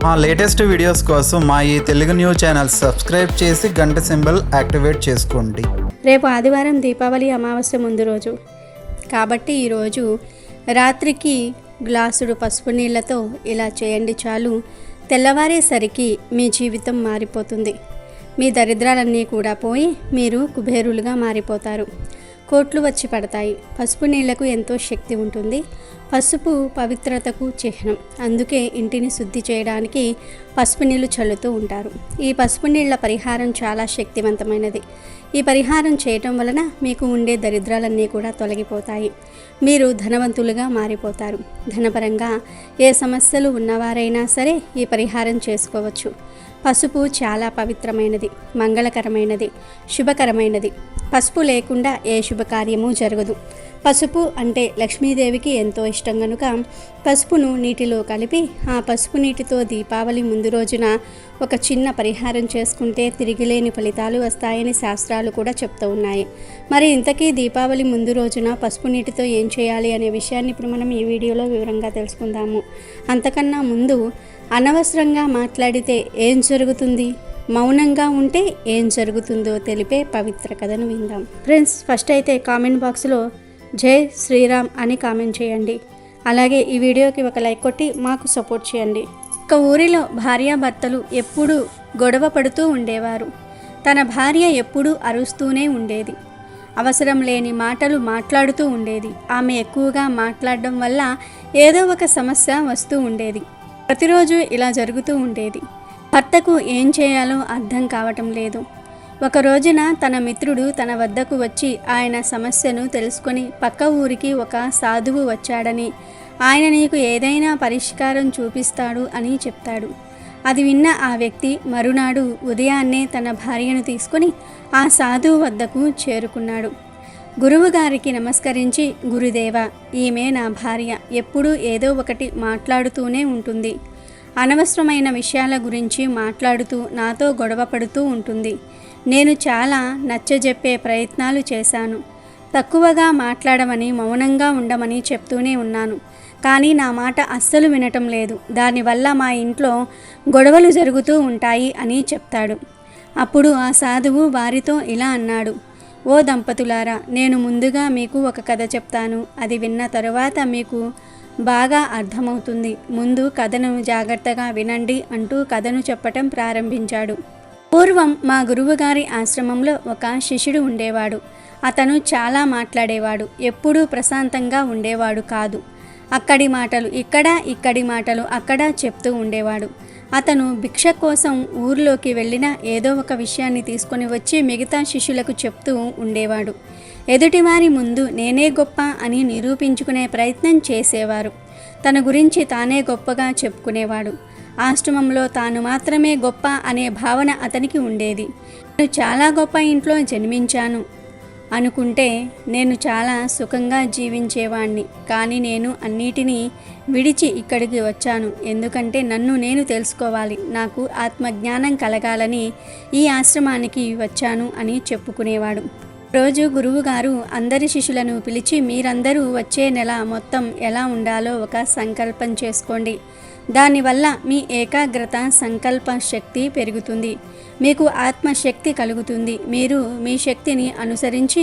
మా latest videos కోసం మా ఈ తెలుగు న్యూస్ ఛానల్ సబ్స్క్రైబ్ చేసి గంట సింబల్ యాక్టివేట్ చేసుకోండి. రేపు ఆదివారం దీపావళి అమావాస్య ముందు రోజు కాబట్టి ఈరోజు రాత్రికి గ్లాసుడు పసుపు నీళ్లతో ఇలా చేయండి చాలు. తెల్లవారేసరికి మీ జీవితం మారిపోతుంది. మీ దరిద్రాలన్నీ కూడా పోయి మీరు కుబేరులుగా మారిపోతారు. కోట్లు వచ్చి పడతాయి. పసుపు నీళ్లకు ఎంతో శక్తి ఉంటుంది. పసుపు పవిత్రతకు చిహ్నం. అందుకే ఇంటిని శుద్ధి చేయడానికి పసుపు నీళ్లు చల్లుతూ ఉంటారు. ఈ పసుపు నీళ్ల పరిహారం చాలా శక్తివంతమైనది. ఈ పరిహారం చేయటం వలన మీకు ఉండే దరిద్రాలన్నీ కూడా తొలగిపోతాయి. మీరు ధనవంతులుగా మారిపోతారు. ధనపరంగా ఏ సమస్యలు ఉన్నవారైనా సరే ఈ పరిహారం చేసుకోవచ్చు. పసుపు చాలా పవిత్రమైనది, మంగళకరమైనది, శుభకరమైనది. పసుపు లేకుండా ఏ శుభకార్యము జరగదు. పసుపు అంటే లక్ష్మీదేవికి ఎంతో ఇష్టం కనుక పసుపును నీటిలో కలిపి ఆ పసుపు నీటితో దీపావళి ముందు రోజున ఒక చిన్న పరిహారం చేసుకుంటే తిరిగిలేని ఫలితాలు వస్తాయని శాస్త్రాలు కూడా చెప్తూ ఉన్నాయి. మరి ఇంతకీ దీపావళి ముందు రోజున పసుపు నీటితో ఏం చేయాలి అనే విషయాన్ని ఇప్పుడు మనం ఈ వీడియోలో వివరంగా తెలుసుకుందాము. అంతకన్నా ముందు అనవసరంగా మాట్లాడితే ఏం జరుగుతుంది, మౌనంగా ఉంటే ఏం జరుగుతుందో తెలిపే పవిత్ర కథను విందాం. ఫ్రెండ్స్, ఫస్ట్ అయితే కామెంట్ బాక్స్లో జై శ్రీరామ్ అని కామెంట్ చేయండి. అలాగే ఈ వీడియోకి ఒక లైక్ కొట్టి మాకు సపోర్ట్ చేయండి. ఒక ఊరిలో భార్యాభర్తలు ఎప్పుడూ గొడవ పడుతూ ఉండేవారు. తన భార్య ఎప్పుడూ అరుస్తూనే ఉండేది. అవసరం లేని మాటలు మాట్లాడుతూ ఉండేది. ఆమె ఎక్కువగా మాట్లాడడం వల్ల ఏదో ఒక సమస్య వస్తూ ఉండేది. ప్రతిరోజు ఇలా జరుగుతూ ఉండేది. భర్తకు ఏం చేయాలో అర్థం కావటం లేదు. ఒక రోజున తన మిత్రుడు తన వద్దకు వచ్చి ఆయన సమస్యను తెలుసుకొని పక్క ఊరికి ఒక సాధువు వచ్చాడని, ఆయన నీకు ఏదైనా పరిష్కారం చూపిస్తాడు అని చెప్తాడు. అది విన్న ఆ వ్యక్తి మరునాడు ఉదయాన్నే తన భార్యను తీసుకొని ఆ సాధువు వద్దకు చేరుకున్నాడు. గురువుగారికి నమస్కరించి, గురుదేవా, ఈమె నా భార్య ఎప్పుడూ ఏదో ఒకటి మాట్లాడుతూనే ఉంటుంది. అనవసరమైన విషయాల గురించి మాట్లాడుతూ నాతో గొడవ పడుతూ ఉంటుంది. నేను చాలా నచ్చజెప్పే ప్రయత్నాలు చేశాను. తక్కువగా మాట్లాడమని, మౌనంగా ఉండమని చెప్తూనే ఉన్నాను. కానీ నా మాట అస్సలు వినటం లేదు. దానివల్ల మా ఇంట్లో గొడవలు జరుగుతూ ఉంటాయి అని చెప్తాడు. అప్పుడు ఆ సాధువు వారితో ఇలా అన్నాడు, ఓ దంపతులారా, నేను ముందుగా మీకు ఒక కథ చెప్తాను. అది విన్న తరువాత మీకు బాగా అర్థమవుతుంది. ముందు కథను జాగ్రత్తగా వినండి అంటూ కథను చెప్పటం ప్రారంభించాడు. పూర్వం మా గురువుగారి ఆశ్రమంలో ఒక శిష్యుడు ఉండేవాడు. అతను చాలా మాట్లాడేవాడు. ఎప్పుడూ ప్రశాంతంగా ఉండేవాడు కాదు. అక్కడి మాటలు ఇక్కడ, ఇక్కడి మాటలు అక్కడ చెప్తూ ఉండేవాడు. అతను భిక్ష కోసం ఊర్లోకి వెళ్ళిన ఏదో ఒక విషయాన్ని తీసుకొని వచ్చి మిగతా శిష్యులకు చెప్తూ ఉండేవాడు. ఎదుటివారి ముందు నేనే గొప్ప అని నిరూపించుకునే ప్రయత్నం చేసేవారు. తన గురించి తానే గొప్పగా చెప్పుకునేవాడు. ఆశ్రమంలో తాను మాత్రమే గొప్ప అనే భావన అతనికి ఉండేది. నేను చాలా గొప్ప ఇంట్లో జన్మించాను అనుకుంటే నేను చాలా సుఖంగా జీవించేవాణ్ణి. కానీ నేను అన్నిటినీ విడిచి ఇక్కడికి వచ్చాను. ఎందుకంటే నన్ను నేను తెలుసుకోవాలి, నాకు ఆత్మజ్ఞానం కలగాలని ఈ ఆశ్రమానికి వచ్చాను అని చెప్పుకునేవాడు. రోజు గురువుగారు అందరి శిష్యులను పిలిచి, మీరందరూ వచ్చే నెల మొత్తం ఎలా ఉండాలో ఒక సంకల్పం చేసుకోండి. దానివల్ల మీ ఏకాగ్రత, సంకల్ప శక్తి పెరుగుతుంది. మీకు ఆత్మశక్తి కలుగుతుంది. మీరు మీ శక్తిని అనుసరించి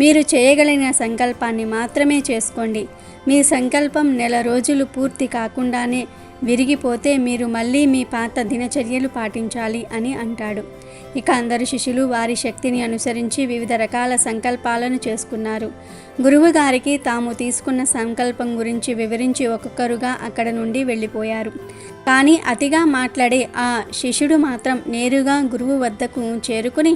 మీరు చేయగలిగిన సంకల్పాన్ని మాత్రమే చేసుకోండి. మీ సంకల్పం నెల రోజులు పూర్తి కాకుండానే విరిగిపోతే మీరు మళ్ళీ మీ పాత దినచర్యలు పాటించాలి అని అంటాడు. ఇక అందరు శిష్యులు వారి శక్తిని అనుసరించి వివిధ రకాల సంకల్పాలను చేసుకున్నారు. గురువుగారికి తాము తీసుకున్న సంకల్పం గురించి వివరించి ఒక్కొక్కరుగా అక్కడ నుండి వెళ్ళిపోయారు. కానీ అతిగా మాట్లాడే ఆ శిష్యుడు మాత్రం నేరుగా గురువు వద్దకు చేరుకుని,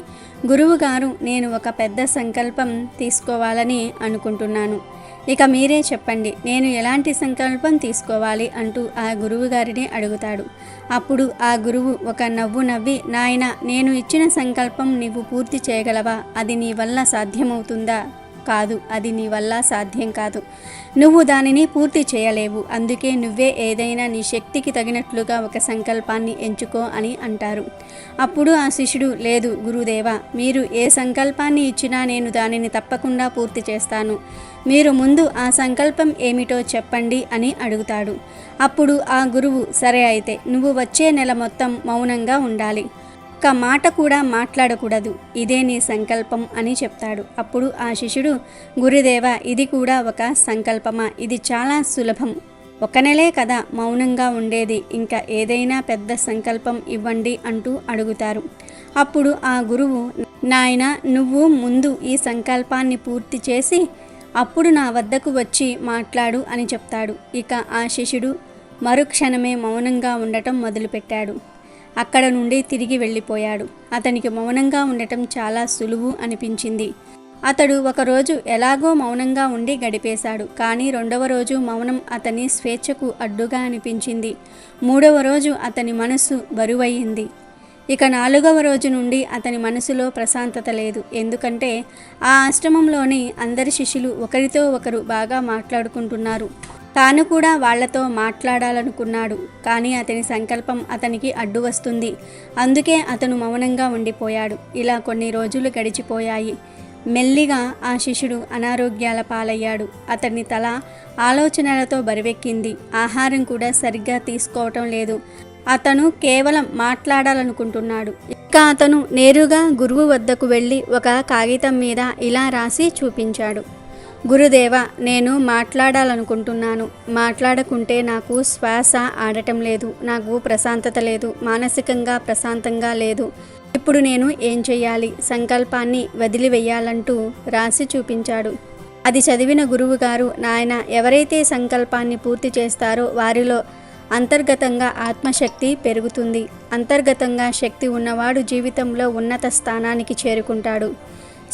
గురువుగారు, నేను ఒక పెద్ద సంకల్పం తీసుకోవాలని అనుకుంటున్నాను. ఇక మీరే చెప్పండి, నేను ఎలాంటి సంకల్పం తీసుకోవాలి అంటూ ఆ గురువు గారిని అడుగుతాడు. అప్పుడు ఆ గురువు ఒక నవ్వు నవ్వి, నాయనా, నేను ఇచ్చిన సంకల్పం నీవు పూర్తి చేయగలవా? అది నీ వల్ల సాధ్యమవుతుందా కాదు, అది నీ వల్ల సాధ్యం కాదు. నువ్వు దానిని పూర్తి చేయలేవు. అందుకే నువ్వే ఏదైనా నీ శక్తికి తగినట్లుగా ఒక సంకల్పాన్ని ఎంచుకో అని అంటారు. అప్పుడు ఆ శిష్యుడు, లేదు గురుదేవా, మీరు ఏ సంకల్పాన్ని ఇచ్చినా నేను దానిని తప్పకుండా పూర్తి చేస్తాను. మీరు ముందు ఆ సంకల్పం ఏమిటో చెప్పండి అని అడుగుతాడు. అప్పుడు ఆ గురువు, సరే అయితే నువ్వు వచ్చే నెల మొత్తం మౌనంగా ఉండాలి, ఒక్క మాట కూడా మాట్లాడకూడదు, ఇదే నీ సంకల్పం అని చెప్తాడు. అప్పుడు ఆ శిష్యుడు, గురుదేవ, ఇది కూడా ఒక సంకల్పమా? ఇది చాలా సులభం, ఒక నెలే కదా మౌనంగా ఉండేది, ఇంకా ఏదైనా పెద్ద సంకల్పం ఇవ్వండి అంటూ అడుగుతారు. అప్పుడు ఆ గురువు, నాయనా, నువ్వు ముందు ఈ సంకల్పాన్ని పూర్తి చేసి అప్పుడు నా వద్దకు వచ్చి మాట్లాడు అని చెప్తాడు. ఇక ఆ శిష్యుడు మరుక్షణమే మౌనంగా ఉండటం మొదలుపెట్టాడు. అక్కడ నుండి తిరిగి వెళ్ళిపోయాడు. అతనికి మౌనంగా ఉండటం చాలా సులువు అనిపించింది. అతడు ఒకరోజు ఎలాగో మౌనంగా ఉండి గడిపేశాడు. కానీ రెండవ రోజు మౌనం అతని స్వేచ్ఛకు అడ్డుగా అనిపించింది. మూడవ రోజు అతని మనసు బరువయ్యింది. ఇక నాలుగవ రోజు నుండి అతని మనసులో ప్రశాంతత లేదు. ఎందుకంటే ఆ ఆశ్రమంలోని అందరి శిష్యులు ఒకరితో ఒకరు బాగా మాట్లాడుకుంటున్నారు. తాను కూడా వాళ్లతో మాట్లాడాలనుకున్నాడు. కానీ అతని సంకల్పం అతనికి అడ్డు వస్తుంది. అందుకే అతను మౌనంగా ఉండిపోయాడు. ఇలా కొన్ని రోజులు గడిచిపోయాయి. మెల్లిగా ఆ శిష్యుడు అనారోగ్యాల పాలయ్యాడు. అతని తల ఆలోచనలతో బరువెక్కింది. ఆహారం కూడా సరిగ్గా తీసుకోవటం లేదు. అతను కేవలం మాట్లాడాలనుకుంటున్నాడు. ఇక అతను నేరుగా గురువు వద్దకు వెళ్ళి ఒక కాగితం మీద ఇలా రాసి చూపించాడు. గురుదేవ, నేను మాట్లాడాలనుకుంటున్నాను. మాట్లాడకుంటే నాకు శ్వాస ఆడటం లేదు, నాకు ప్రశాంతత లేదు, మానసికంగా ప్రశాంతంగా లేదు. ఇప్పుడు నేను ఏం చెయ్యాలి? సంకల్పాన్ని వదిలివేయాలంటూ రాసి చూపించాడు. అది చదివిన గురువుగారు, నాయన, ఎవరైతే సంకల్పాన్ని పూర్తి చేస్తారో వారిలో అంతర్గతంగా ఆత్మశక్తి పెరుగుతుంది. అంతర్గతంగా శక్తి ఉన్నవాడు జీవితంలో ఉన్నత స్థానానికి చేరుకుంటాడు.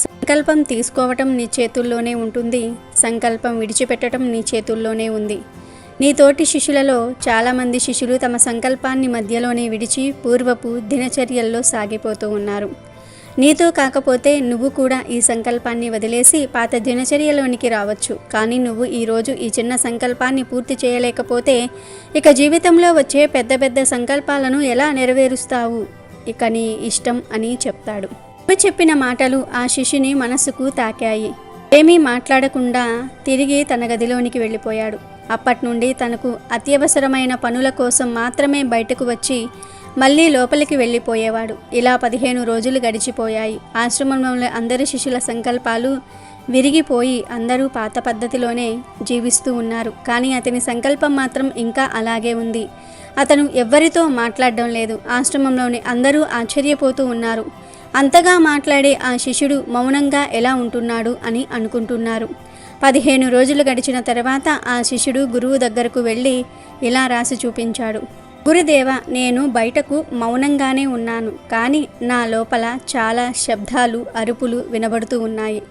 సంకల్పం తీసుకోవటం నీ చేతుల్లోనే ఉంటుంది, సంకల్పం విడిచిపెట్టడం నీ చేతుల్లోనే ఉంది. నీ తోటి శిష్యులలో చాలామంది శిష్యులు తమ సంకల్పాన్ని మధ్యలోనే విడిచి పూర్వపు దినచర్యల్లో సాగిపోతూ ఉన్నారు. నీతో కాకపోతే నువ్వు కూడా ఈ సంకల్పాన్ని వదిలేసి పాత దినచర్యలోనికి రావచ్చు. కానీ నువ్వు ఈరోజు ఈ చిన్న సంకల్పాన్ని పూర్తి చేయలేకపోతే ఇక జీవితంలో వచ్చే పెద్ద పెద్ద సంకల్పాలను ఎలా నెరవేరుస్తావు? ఇక నీ ఇష్టం అని చెప్తాడు. చెప్పిన మాటలు ఆ శిష్యుని మనసుకు తాకాయి. ఏమీ మాట్లాడకుండా తిరిగి తన గదిలోనికి వెళ్ళిపోయాడు. అప్పటి నుండి తనకు అత్యవసరమైన పనుల కోసం మాత్రమే బయటకు వచ్చి మళ్ళీ లోపలికి వెళ్ళిపోయేవాడు. ఇలా 15 రోజులు గడిచిపోయాయి. ఆశ్రమంలో అందరి శిష్యుల సంకల్పాలు విరిగిపోయి అందరూ పాత పద్ధతిలోనే జీవిస్తూ ఉన్నారు. కానీ అతని సంకల్పం మాత్రం ఇంకా అలాగే ఉంది. అతను ఎవ్వరితో మాట్లాడడం లేదు. ఆశ్రమంలోని అందరూ ఆశ్చర్యపోతూ ఉన్నారు. అంతగా మాట్లాడే ఆ శిష్యుడు మౌనంగా ఎలా ఉంటున్నాడు అని అనుకుంటున్నారు. 15 రోజులు గడిచిన తర్వాత ఆ శిష్యుడు గురువు దగ్గరకు వెళ్ళి ఇలా రాసి చూపించాడు. గురుదేవ, నేను బయటకు మౌనంగానే ఉన్నాను, కానీ నా లోపల చాలా శబ్దాలు, అరుపులు వినబడుతూ ఉన్నాయి.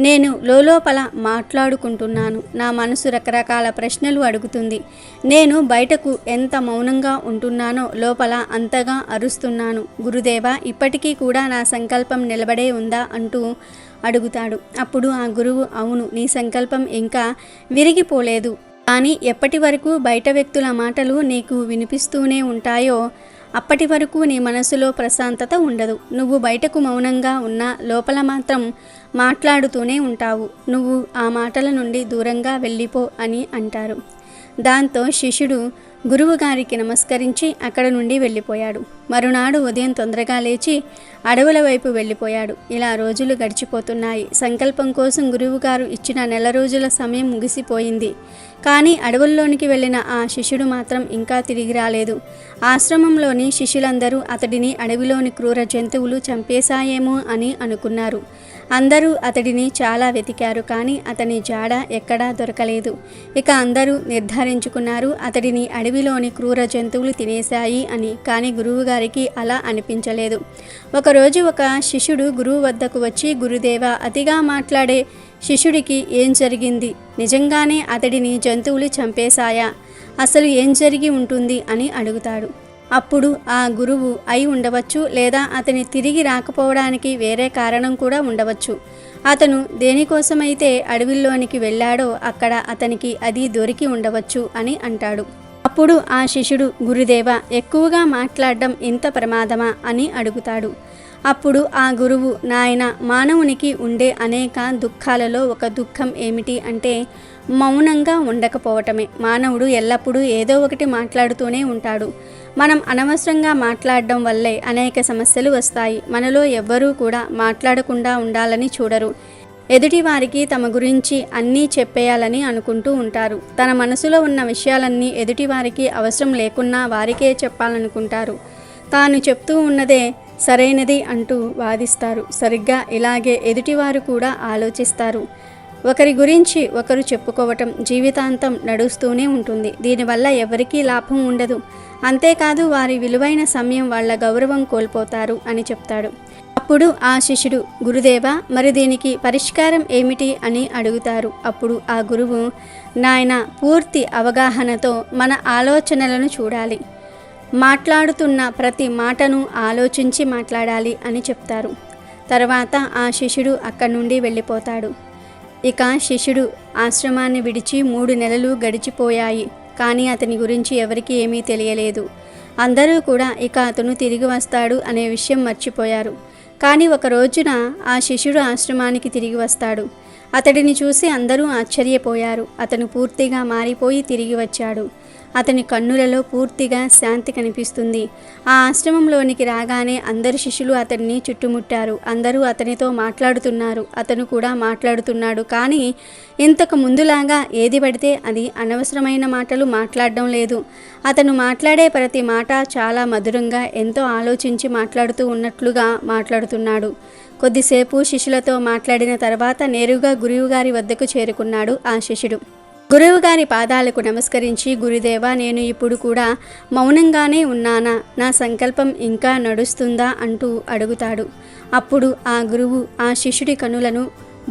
నేను లోపల మాట్లాడుకుంటున్నాను. నా మనసు రకరకాల ప్రశ్నలు అడుగుతుంది. నేను బయటకు ఎంత మౌనంగా ఉంటున్నానో లోపల అంతగా అరుస్తున్నాను. గురుదేవ, ఇప్పటికీ కూడా నా సంకల్పం నిలబడే ఉందా అంటూ అడుగుతాడు. అప్పుడు ఆ గురువు, అవును, నీ సంకల్పం ఇంకా విరిగిపోలేదు. కానీ ఎప్పటి వరకు బయట వ్యక్తుల మాటలు నీకు వినిపిస్తూనే ఉంటాయో అప్పటి వరకు నీ మనసులో ప్రశాంతత ఉండదు. నువ్వు బయటకు మౌనంగా ఉన్నా లోపల మాత్రం మాట్లాడుతూనే ఉంటావు. నువ్వు ఆ మాటల నుండి దూరంగా వెళ్ళిపో అని అంటారు. దాంతో శిష్యుడు గురువుగారికి నమస్కరించి అక్కడ నుండి వెళ్ళిపోయాడు. మరునాడు ఉదయం తొందరగా లేచి అడవుల వైపు వెళ్ళిపోయాడు. ఇలా రోజులు గడిచిపోతున్నాయి. సంకల్పం కోసం గురువుగారు ఇచ్చిన నెల రోజుల సమయం ముగిసిపోయింది. కానీ అడవుల్లోనికి వెళ్ళిన ఆ శిష్యుడు మాత్రం ఇంకా తిరిగి రాలేదు. ఆశ్రమంలోని శిష్యులందరూ అతడిని అడవిలోని క్రూర జంతువులు చంపేశాయేమో అని అనుకున్నారు. అందరూ అతడిని చాలా వెతికారు, కానీ అతని జాడ ఎక్కడా దొరకలేదు. ఇక అందరూ నిర్ధారించుకున్నారు అతడిని అడవిలోని క్రూర జంతువులు తినేశాయి అని. కానీ గురువుగారికి అలా అనిపించలేదు. ఒకరోజు ఒక శిష్యుడు గురువు వద్దకు వచ్చి, గురుదేవ, అతిగా మాట్లాడే శిష్యుడికి ఏం జరిగింది? నిజంగానే అతడిని జంతువులు చంపేశాయా? అసలు ఏం జరిగి ఉంటుంది అని అడుగుతాడు. అప్పుడు ఆ గురువు అయి ఉండవచ్చు, లేదా అతని తిరిగి రాకపోవడానికి వేరే కారణం కూడా ఉండవచ్చు. అతను దేనికోసమైతే అడవిలోనికి వెళ్ళాడో అక్కడ అతనికి అది దొరికి ఉండవచ్చు అని అంటాడు. అప్పుడు ఆ శిష్యుడు, గురుదేవ, ఎక్కువగా మాట్లాడడం ఇంత ప్రమాదమా అని అడుగుతాడు. అప్పుడు ఆ గురువు, నాయన, మానవునికి ఉండే అనేక దుఃఖాలలో ఒక దుఃఖం ఏమిటి అంటే మౌనంగా ఉండకపోవటమే. మానవుడు ఎల్లప్పుడూ ఏదో ఒకటి మాట్లాడుతూనే ఉంటాడు. మనం అనవసరంగా మాట్లాడడం వల్లే అనేక సమస్యలు వస్తాయి. మనలో ఎవ్వరూ కూడా మాట్లాడకుండా ఉండాలని చూడరు. ఎదుటివారికి తమ గురించి అన్నీ చెప్పేయాలని అనుకుంటూ ఉంటారు. తన మనసులో ఉన్న విషయాలన్నీ ఎదుటివారికి అవసరం లేకున్నా వారికే చెప్పాలనుకుంటారు. తాను చెప్తూ ఉన్నదే సరైనది అంటూ వాదిస్తారు. సరిగ్గా ఇలాగే ఎదుటివారు కూడా ఆలోచిస్తారు. ఒకరి గురించి ఒకరు చెప్పుకోవటం జీవితాంతం నడుస్తూనే ఉంటుంది. దీనివల్ల ఎవరికీ లాభం ఉండదు. అంతేకాదు వారి విలువైన సమయం, వాళ్ళ గౌరవం కోల్పోతారు అని చెప్తాడు. అప్పుడు ఆ శిష్యుడు, గురుదేవ, మరి దీనికి పరిష్కారం ఏమిటి అని అడుగుతారు. అప్పుడు ఆ గురువు, నాయన, పూర్తి అవగాహనతో మన ఆలోచనలను చూడాలి. మాట్లాడుతున్న ప్రతి మాటను ఆలోచించి మాట్లాడాలి అని చెప్తారు. తర్వాత ఆ శిష్యుడు అక్కడి నుండి వెళ్ళిపోతాడు. ఇక శిష్యుడు ఆశ్రమాన్ని విడిచి 3 నెలలు గడిచిపోయాయి. కానీ అతని గురించి ఎవరికీ ఏమీ తెలియలేదు. అందరూ కూడా ఇక అతను తిరిగి వస్తాడు అనే విషయం మర్చిపోయారు. కానీ ఒక రోజున ఆ శిష్యుడు ఆశ్రమానికి తిరిగి వస్తాడు. అతడిని చూసి అందరూ ఆశ్చర్యపోయారు. అతను పూర్తిగా మారిపోయి తిరిగి వచ్చాడు. అతని కన్నులలో పూర్తిగా శాంతి కనిపిస్తుంది. ఆ ఆశ్రమంలోనికి రాగానే అందరు శిష్యులు అతన్ని చుట్టుముట్టారు. అందరూ అతనితో మాట్లాడుతున్నారు. అతను కూడా మాట్లాడుతున్నాడు. కానీ ఇంతకు ముందులాగా ఏది పడితే అది అనవసరమైన మాటలు మాట్లాడడం లేదు. అతను మాట్లాడే ప్రతి మాట చాలా మధురంగా, ఎంతో ఆలోచించి మాట్లాడుతూ ఉన్నట్లుగా మాట్లాడుతున్నాడు. కొద్దిసేపు శిష్యులతో మాట్లాడిన తర్వాత నేరుగా గురువుగారి వద్దకు చేరుకున్నాడు ఆ శిష్యుడు. గురువుగారి పాదాలకు నమస్కరించి, గురుదేవ, నేను ఇప్పుడు కూడా మౌనంగానే ఉన్నానా? నా సంకల్పం ఇంకా నడుస్తుందా అంటూ అడుగుతాడు. అప్పుడు ఆ గురువు ఆ శిష్యుడి కనులను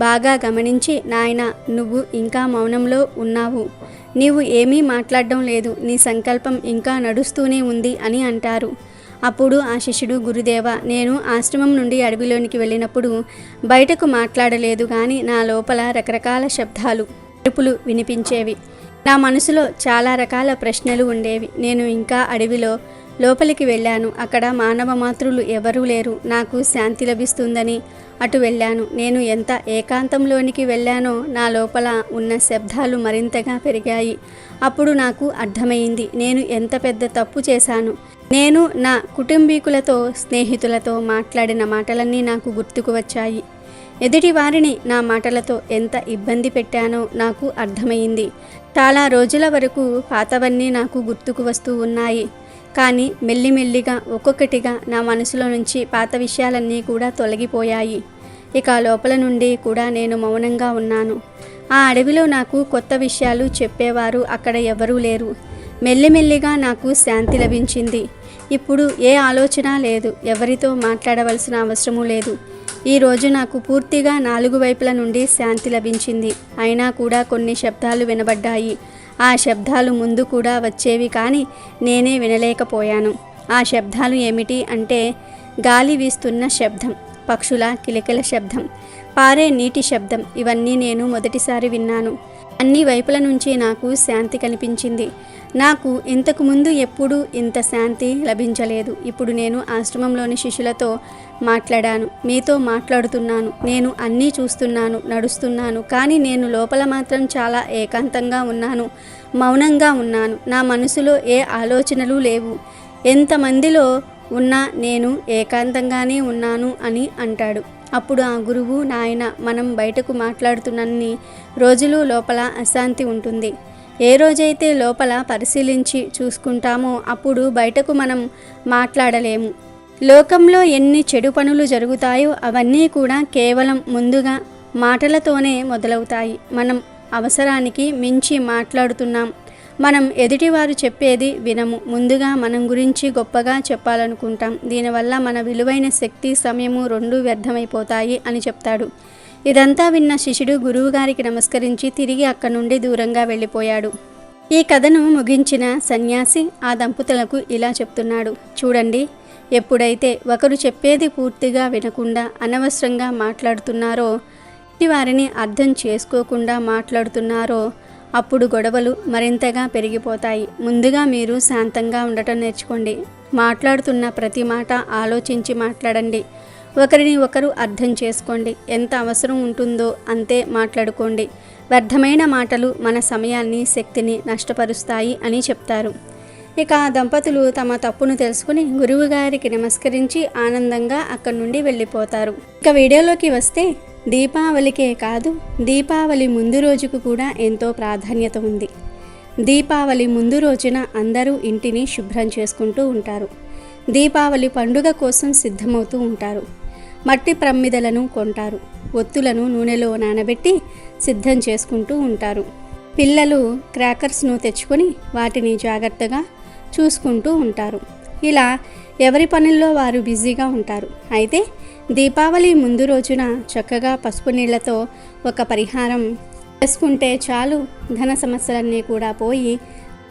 బాగా గమనించి, నాయన, నువ్వు ఇంకా మౌనంలో ఉన్నావు. నీవు ఏమీ మాట్లాడడం లేదు. నీ సంకల్పం ఇంకా నడుస్తూనే ఉంది అని అంటారు. అప్పుడు ఆ శిష్యుడు, గురుదేవ, నేను ఆశ్రమం నుండి అడవిలోనికి వెళ్ళినప్పుడు బయటకు మాట్లాడలేదు. కానీ నా లోపల రకరకాల శబ్దాలు, అరుపులు వినిపించేవి. నా మనసులో చాలా రకాల ప్రశ్నలు ఉండేవి. నేను ఇంకా అడవిలో లోపలికి వెళ్ళాను. అక్కడ మానవ మాతృలు ఎవరూ లేరు. నాకు శాంతి లభిస్తుందని అటు వెళ్ళాను. నేను ఎంత ఏకాంతంలోనికి వెళ్ళానో నా లోపల ఉన్న శబ్దాలు మరింతగా పెరిగాయి. అప్పుడు నాకు అర్థమైంది, నేను ఎంత పెద్ద తప్పు చేశాను. నేను నా కుటుంబీకులతో, స్నేహితులతో మాట్లాడిన మాటలన్నీ నాకు గుర్తుకు వచ్చాయి. ఎదుటి వారిని నా మాటలతో ఎంత ఇబ్బంది పెట్టానో నాకు అర్థమైంది. చాలా రోజుల వరకు పాతవన్నీ నాకు గుర్తుకు వస్తూ ఉన్నాయి. కానీ మెల్లిమెల్లిగా ఒక్కొక్కటిగా నా మనసులో నుంచి పాత విషయాలన్నీ కూడా తొలగిపోయాయి. ఇక లోపల నుండి కూడా నేను మౌనంగా ఉన్నాను. ఆ అడవిలో నాకు కొత్త విషయాలు చెప్పేవారు అక్కడ ఎవరూ లేరు. మెల్లిమెల్లిగా నాకు శాంతి లభించింది. ఇప్పుడు ఏ ఆలోచన లేదు. ఎవరితో మాట్లాడవలసిన అవసరమూ లేదు. ఈరోజు నాకు పూర్తిగా 4 వైపుల నుండి శాంతి లభించింది. అయినా కూడా కొన్ని శబ్దాలు వినబడ్డాయి. ఆ శబ్దాలు ముందు కూడా వచ్చేవి, కానీ నేనే వినలేకపోయాను. ఆ శబ్దాలు ఏమిటి అంటే గాలి వీస్తున్న శబ్దం, పక్షుల కిలకిల శబ్దం, పారే నీటి శబ్దం. ఇవన్నీ నేను మొదటిసారి విన్నాను. అన్ని వైపుల నుంచి నాకు శాంతి కనిపించింది. నాకు ఇంతకుముందు ఎప్పుడూ ఇంత శాంతి లభించలేదు. ఇప్పుడు నేను ఆశ్రమంలోని శిష్యులతో మాట్లాడాను, మీతో మాట్లాడుతున్నాను. నేను అన్నీ చూస్తున్నాను, నడుస్తున్నాను. కానీ నేను లోపల మాత్రం చాలా ఏకాంతంగా ఉన్నాను, మౌనంగా ఉన్నాను. నా మనసులో ఏ ఆలోచనలు లేవు. ఎంతమందిలో ఉన్నా నేను ఏకాంతంగానే ఉన్నాను అని అంటాడు. అప్పుడు ఆ గురువు, నాయన, మనం బయటకు మాట్లాడుతున్నన్ని రోజులు లోపల అశాంతి ఉంటుంది. ఏ రోజైతే లోపల పరిశీలించి చూసుకుంటామో అప్పుడు బయటకు మనం మాట్లాడలేము. లోకంలో ఎన్ని చెడు పనులు జరుగుతాయో అవన్నీ కూడా కేవలం ముందుగా మాటలతోనే మొదలవుతాయి. మనం అవసరానికి మించి మాట్లాడుతున్నాం. మనం ఎదుటివారు చెప్పేది వినము. ముందుగా మనం గురించి గొప్పగా చెప్పాలనుకుంటాం. దీనివల్ల మన విలువైన శక్తి, సమయము 2 వ్యర్థమైపోతాయి అని చెప్తాడు. ఇదంతా విన్న శిష్యుడు గురువుగారికి నమస్కరించి తిరిగి అక్కడి నుండి దూరంగా వెళ్ళిపోయాడు. ఈ కథను ముగించిన సన్యాసి ఆ దంపతులకు ఇలా చెప్తున్నాడు. చూడండి, ఎప్పుడైతే ఒకరు చెప్పేది పూర్తిగా వినకుండా అనవసరంగా మాట్లాడుతున్నారో వారిని అర్థం చేసుకోకుండా మాట్లాడుతున్నారో అప్పుడు గొడవలు మరింతగా పెరిగిపోతాయి. ముందుగా మీరు శాంతంగా ఉండటం నేర్చుకోండి. మాట్లాడుతున్న ప్రతి మాట ఆలోచించి మాట్లాడండి. ఒకరిని ఒకరు అర్థం చేసుకోండి. ఎంత అవసరం ఉంటుందో అంతే మాట్లాడుకోండి. వ్యర్థమైన మాటలు మన సమయాన్ని, శక్తిని నష్టపరుస్తాయి అని చెప్తారు. ఇక దంపతులు తమ తప్పును తెలుసుకుని గురువుగారికి నమస్కరించి ఆనందంగా అక్కడి నుండి వెళ్ళిపోతారు. ఇక వీడియోలోకి వస్తే, దీపావళికే కాదు, దీపావళి ముందు రోజుకు కూడా ఎంతో ప్రాధాన్యత ఉంది. దీపావళి ముందు రోజున అందరూ ఇంటిని శుభ్రం చేసుకుంటూ ఉంటారు. దీపావళి పండుగ కోసం సిద్ధమవుతూ ఉంటారు. మట్టి ప్రమ్మిదలను కొంటారు. ఒత్తులను నూనెలో నానబెట్టి సిద్ధం చేసుకుంటూ ఉంటారు. పిల్లలు క్రాకర్స్ను తెచ్చుకొని వాటిని జాగ్రత్తగా చూసుకుంటూ ఉంటారు. ఇలా ఎవరి పనుల్లో వారు బిజీగా ఉంటారు. అయితే దీపావళి ముందు రోజున చక్కగా పసుపు నీళ్లతో ఒక పరిహారం చేసుకుంటే చాలు, ధన సమస్యలన్నీ కూడా పోయి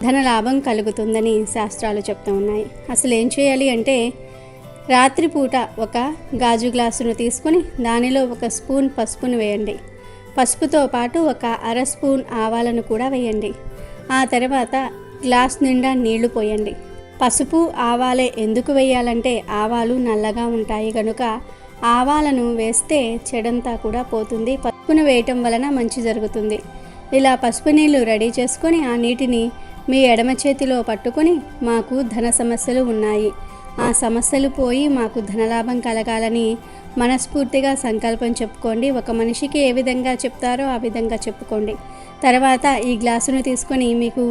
ధనలాభం కలుగుతుందని శాస్త్రాలు చెప్తూ ఉన్నాయి. అసలు ఏం చేయాలి అంటే, రాత్రిపూట ఒక గాజు గ్లాసును తీసుకుని దానిలో ఒక స్పూన్ పసుపును వేయండి. పసుపుతో పాటు ఒక అర స్పూన్ ఆవాలను కూడా వేయండి. ఆ తర్వాత గ్లాస్ నిండా నీళ్లు పోయండి. పసుపు ఆవాలే ఎందుకు వేయాలంటే, ఆవాలు నల్లగా ఉంటాయి కనుక ఆవాలను వేస్తే చెడంతా కూడా పోతుంది. పసుపును వేయటం వలన మంచి జరుగుతుంది. ఇలా పసుపు నీళ్లు రెడీ చేసుకొని ఆ నీటిని మీ ఎడమ చేతిలో పట్టుకొని, మాకు ధన సమస్యలు ఉన్నాయి, ఆ సమస్యలు పోయి మాకు ధనలాభం కలగాలని మనస్ఫూర్తిగా సంకల్పం చెప్పుకోండి. ఒక మనిషికి ఏ విధంగా చెప్తారో ఆ విధంగా చెప్పుకోండి. తర్వాత ఈ గ్లాసును తీసుకొని మీకు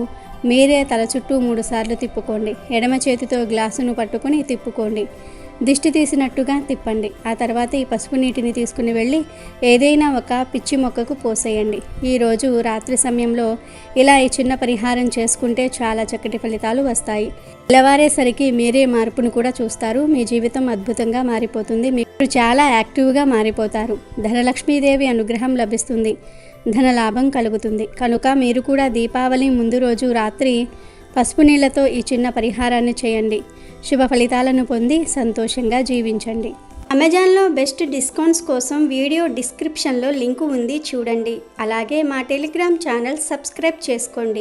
మీరే తల చుట్టూ 3 సార్లు తిప్పుకోండి. ఎడమ చేతితో గ్లాసును పట్టుకొని తిప్పుకోండి. దిష్టి తీసినట్టుగా తిప్పండి. ఆ తర్వాత ఈ పసుపు నీటిని తీసుకుని వెళ్ళి ఏదైనా ఒక పిచ్చి మొక్కకు పోసేయండి. ఈరోజు రాత్రి సమయంలో ఇలా ఈ చిన్న పరిహారం చేసుకుంటే చాలా చక్కటి ఫలితాలు వస్తాయి. తెల్లవారేసరికి మీరే మార్పును కూడా చూస్తారు. మీ జీవితం అద్భుతంగా మారిపోతుంది. మీరు చాలా యాక్టివ్గా మారిపోతారు. ధనలక్ష్మీదేవి అనుగ్రహం లభిస్తుంది. ధనలాభం కలుగుతుంది. కనుక మీరు కూడా దీపావళి ముందు రోజు రాత్రి పసుపు నీళ్లతో ఈ చిన్న పరిహారాన్ని చేయండి. శుభ ఫలితాలను పొంది సంతోషంగా జీవించండి. అమెజాన్లో బెస్ట్ డిస్కౌంట్స్ కోసం వీడియో డిస్క్రిప్షన్లో లింకు ఉంది, చూడండి. అలాగే మా టెలిగ్రామ్ ఛానల్ సబ్స్క్రైబ్ చేసుకోండి.